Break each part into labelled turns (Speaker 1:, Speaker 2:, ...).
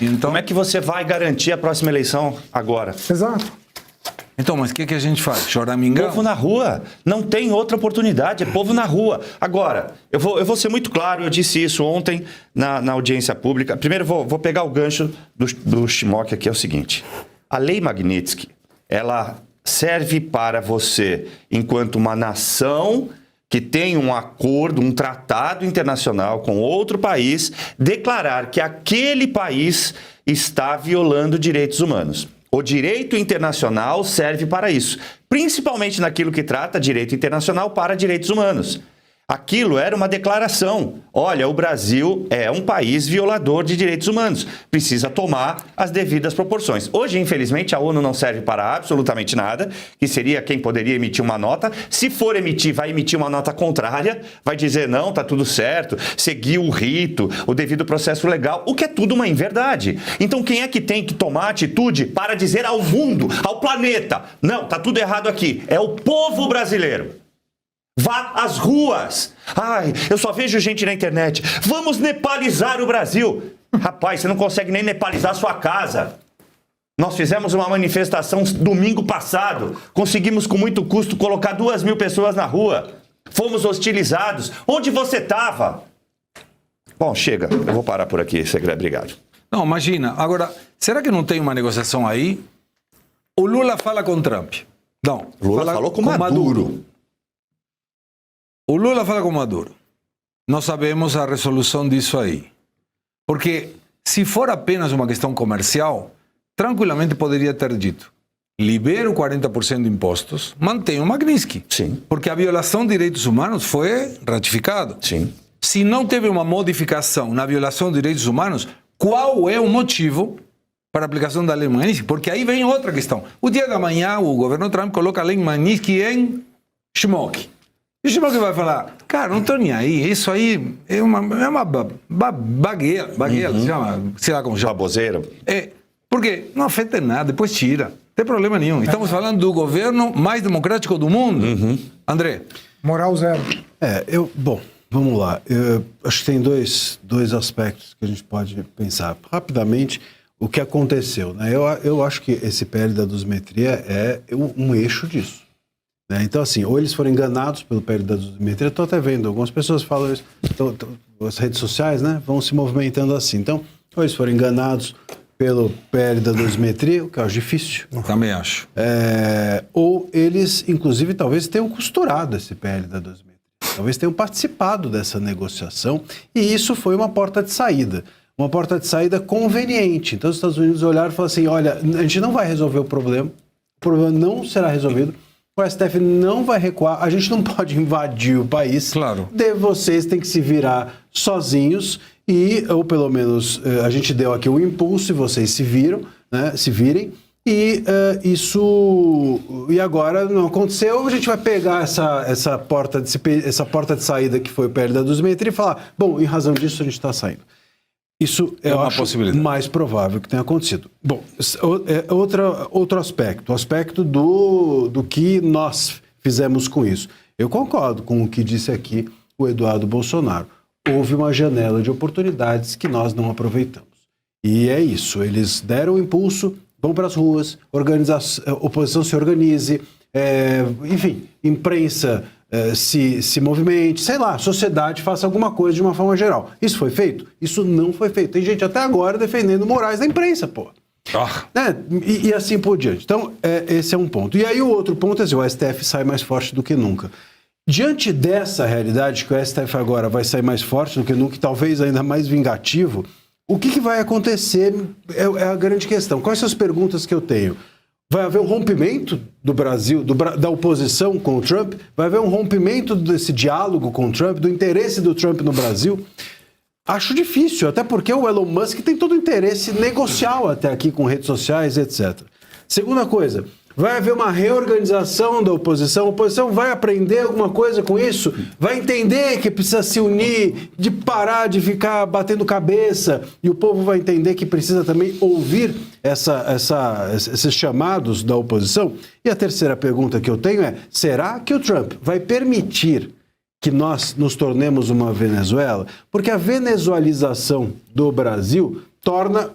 Speaker 1: Então,
Speaker 2: como é que você vai garantir a próxima eleição agora?
Speaker 3: Exato.
Speaker 1: Então, mas o que a gente faz? Choramingão?
Speaker 2: Povo na rua. Não tem outra oportunidade, é povo na rua. Agora, eu vou ser muito claro, eu disse isso ontem na audiência pública. Primeiro, vou pegar o gancho do Chimok aqui, é o seguinte. A Lei Magnitsky, ela serve para você, enquanto uma nação que tem um acordo, um tratado internacional com outro país, declarar que aquele país está violando direitos humanos. O direito internacional serve para isso, principalmente naquilo que trata direito internacional para direitos humanos. Aquilo era uma declaração. Olha, o Brasil é um país violador de direitos humanos. Precisa tomar as devidas proporções. Hoje, infelizmente, a ONU não serve para absolutamente nada, que seria quem poderia emitir uma nota. Se for emitir, vai emitir uma nota contrária, vai dizer, não, tá tudo certo, seguiu o rito, o devido processo legal, o que é tudo uma inverdade. Então, quem é que tem que tomar atitude para dizer ao mundo, ao planeta, não, tá tudo errado aqui? É o povo brasileiro. Vá às ruas. Ai, eu só vejo gente na internet. Vamos nepalizar o Brasil. Rapaz, você não consegue nem nepalizar a sua casa. Nós fizemos uma manifestação domingo passado. Conseguimos com muito custo colocar 2.000 pessoas na rua. Fomos hostilizados. Onde você estava? Bom, chega. Eu vou parar por aqui, Segredo. Obrigado.
Speaker 1: Não, imagina. Agora, será que não tem uma negociação aí? O Lula fala com Trump. Não.
Speaker 2: Lula falou com Maduro.
Speaker 1: O Lula fala com Maduro. Nós sabemos a resolução disso aí. Porque se for apenas uma questão comercial, tranquilamente poderia ter dito: libera o 40% de impostos, mantenha o Magnitsky.
Speaker 2: Sim.
Speaker 1: Porque a violação de direitos humanos foi ratificada.
Speaker 2: Sim.
Speaker 1: Se não teve uma modificação na violação de direitos humanos, qual é o motivo para a aplicação da lei Magnitsky? Porque aí vem outra questão. O dia da manhã, o governo Trump coloca a lei Magnitsky em Chimok. E o Chimok vai falar, cara, não estou nem aí, isso aí é uma bagueira, se chama, sei lá como chama.
Speaker 2: Baboseira.
Speaker 1: Porque não afeta em nada, depois tira, não tem problema nenhum. Estamos falando do governo mais democrático do mundo. André?
Speaker 3: Moral zero.
Speaker 4: Bom, vamos lá. Eu acho que tem dois aspectos que a gente pode pensar. Rapidamente, o que aconteceu, né? Eu acho que esse PL da dosimetria é um eixo disso. Então, assim, ou eles foram enganados pelo PL da dosimetria, estou até vendo, algumas pessoas falam isso, as redes sociais, né, vão se movimentando assim. Então, ou eles foram enganados pelo PL da dosimetria, o que eu acho difícil.
Speaker 1: Também acho.
Speaker 4: Ou eles, inclusive, talvez tenham costurado esse PL da dosimetria. Talvez tenham participado dessa negociação e isso foi uma porta de saída. Uma porta de saída conveniente. Então, os Estados Unidos olharam e falaram assim, olha, a gente não vai resolver o problema não será resolvido. O STF não vai recuar, a gente não pode invadir o país.
Speaker 1: Claro.
Speaker 4: Vocês têm que se virar sozinhos ou pelo menos a gente deu aqui o impulso e vocês se viram, né, se virem. E agora não aconteceu, a gente vai pegar essa porta de saída que foi o PL da dosimetria e falar, bom, em razão disso a gente está saindo. Isso é uma possibilidade mais provável que tenha acontecido. Bom, outro aspecto, o aspecto do que nós fizemos com isso. Eu concordo com o que disse aqui o Eduardo Bolsonaro. Houve uma janela de oportunidades que nós não aproveitamos. E é isso, eles deram o impulso, vão para as ruas, oposição se organize, enfim, imprensa se movimente, sei lá, sociedade faça alguma coisa de uma forma geral. Isso foi feito? Isso não foi feito. Tem gente até agora defendendo morais da imprensa, pô. E assim por diante. Então, esse é um ponto. E aí o outro ponto é assim, o STF sai mais forte do que nunca. Diante dessa realidade, que o STF agora vai sair mais forte do que nunca, e talvez ainda mais vingativo, o que vai acontecer é a grande questão. Quais são as perguntas que eu tenho? Vai haver um rompimento do Brasil, da oposição com o Trump? Vai haver um rompimento desse diálogo com o Trump, do interesse do Trump no Brasil? Acho difícil, até porque o Elon Musk tem todo o interesse negocial até aqui com redes sociais, etc. Segunda coisa, vai haver uma reorganização da oposição? A oposição vai aprender alguma coisa com isso? Vai entender que precisa se unir, de parar de ficar batendo cabeça? E o povo vai entender que precisa também ouvir esses chamados da oposição? E a terceira pergunta que eu tenho é, será que o Trump vai permitir que nós nos tornemos uma Venezuela? Porque a venezualização do Brasil torna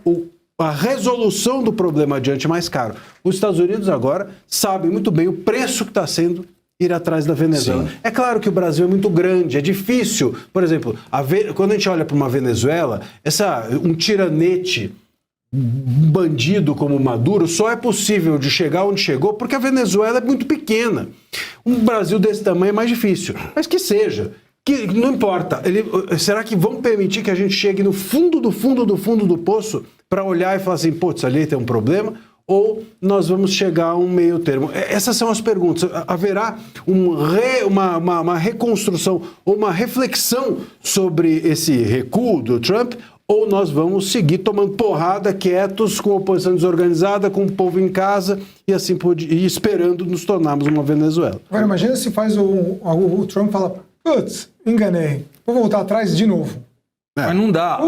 Speaker 4: a resolução do problema adiante mais caro. Os Estados Unidos agora sabem muito bem o preço que está sendo ir atrás da Venezuela.
Speaker 1: Sim.
Speaker 4: É claro que o Brasil é muito grande, é difícil. Por exemplo, quando a gente olha para uma Venezuela, um tiranete, um bandido como Maduro, só é possível de chegar onde chegou porque a Venezuela é muito pequena. Um Brasil desse tamanho é mais difícil. Mas que seja. Que não importa. Será que vão permitir que a gente chegue no fundo do fundo do fundo do poço para olhar e falar assim, putz, ali tem um problema? Ou nós vamos chegar a um meio termo? Essas são as perguntas. Haverá uma reconstrução ou uma reflexão sobre esse recuo do Trump? Ou nós vamos seguir tomando porrada, quietos, com a oposição desorganizada, com o povo em casa e assim e esperando nos tornarmos uma Venezuela?
Speaker 3: Agora, imagina se faz o Trump fala, putz, enganei, vou voltar atrás de novo.
Speaker 1: Mas não dá.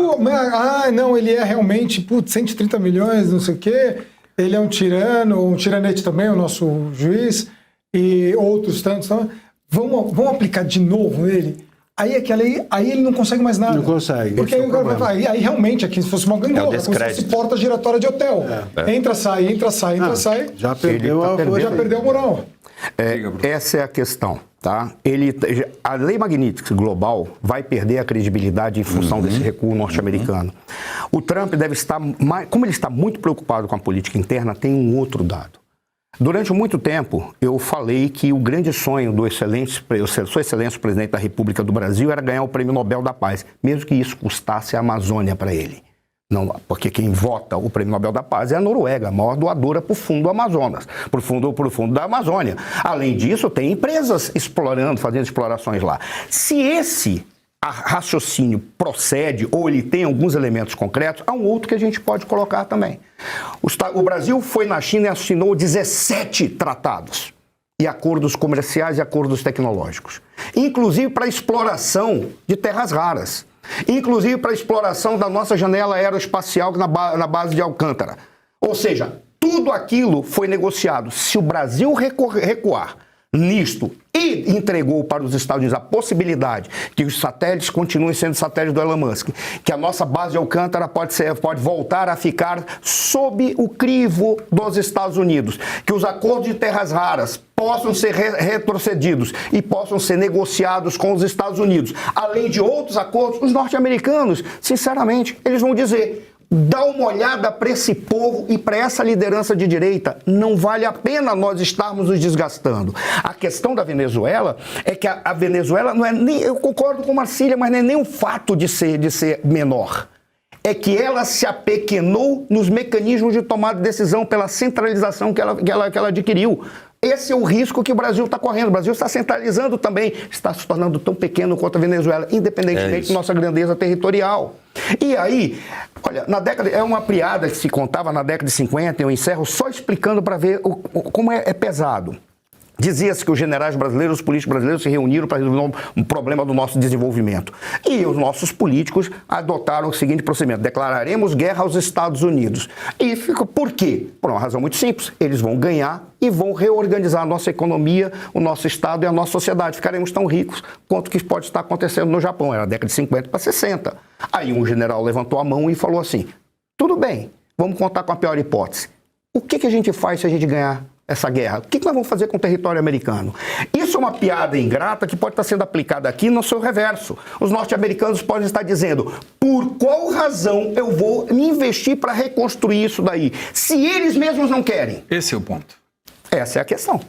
Speaker 3: Não, ele é realmente, 130 milhões, não sei o quê, ele é um tirano, um tiranete também, o nosso juiz, e outros tantos. Então, vamos aplicar de novo nele? Aí ele não consegue mais nada.
Speaker 4: Não consegue.
Speaker 3: Porque aí realmente, aqui se fosse uma gangorra, como se fosse porta giratória de hotel. Entra, sai.
Speaker 4: Já perdeu
Speaker 3: a moral.
Speaker 5: Essa é a questão, tá? A lei Magnitsky global vai perder a credibilidade em função desse recuo norte-americano. O Trump deve estar, como ele está muito preocupado com a política interna, tem um outro dado. Durante muito tempo, eu falei que o grande sonho do Sua Excelência o Presidente da República do Brasil era ganhar o Prêmio Nobel da Paz, mesmo que isso custasse a Amazônia para ele. Não, porque quem vota o Prêmio Nobel da Paz é a Noruega, a maior doadora para o fundo Amazonas, para o fundo da Amazônia. Além disso, tem empresas fazendo explorações lá. Se esse raciocínio procede ou ele tem alguns elementos concretos, há um outro que a gente pode colocar também. O Brasil foi na China e assinou 17 tratados e acordos comerciais e acordos tecnológicos, inclusive para exploração de terras raras, inclusive para exploração da nossa janela aeroespacial na base de Alcântara. Ou seja, tudo aquilo foi negociado. Se o Brasil recuar nisto e entregou para os Estados Unidos a possibilidade que os satélites continuem sendo satélites do Elon Musk, que a nossa base de Alcântara pode voltar a ficar sob o crivo dos Estados Unidos, que os acordos de terras raras possam ser retrocedidos e possam ser negociados com os Estados Unidos, além de outros acordos, os norte-americanos, sinceramente, eles vão dizer: dá uma olhada para esse povo e para essa liderança de direita. Não vale a pena nós estarmos nos desgastando. A questão da Venezuela é que a Venezuela não é nem... Eu concordo com Marcília, mas não é nem um fato de ser menor. É que ela se apequenou nos mecanismos de tomada de decisão pela centralização que ela adquiriu. Esse é o risco que o Brasil está correndo. O Brasil está centralizando também, está se tornando tão pequeno quanto a Venezuela, independentemente da nossa grandeza territorial. E aí, olha, é uma piada que se contava na década de 50, eu encerro só explicando para ver como é pesado. Dizia-se que os generais brasileiros, os políticos brasileiros se reuniram para resolver um problema do nosso desenvolvimento. E os nossos políticos adotaram o seguinte procedimento: declararemos guerra aos Estados Unidos. E fica por quê? Por uma razão muito simples. Eles vão ganhar e vão reorganizar a nossa economia, o nosso Estado e a nossa sociedade. Ficaremos tão ricos quanto que pode estar acontecendo no Japão. Era a década de 50 para 60. Aí um general levantou a mão e falou assim: tudo bem, vamos contar com a pior hipótese. O que a gente faz se a gente ganhar essa guerra? O que nós vamos fazer com o território americano? Isso é uma piada ingrata que pode estar sendo aplicada aqui no seu reverso. Os norte-americanos podem estar dizendo: por qual razão eu vou me investir para reconstruir isso daí, se eles mesmos não querem?
Speaker 1: Esse é o ponto.
Speaker 5: Essa é a questão.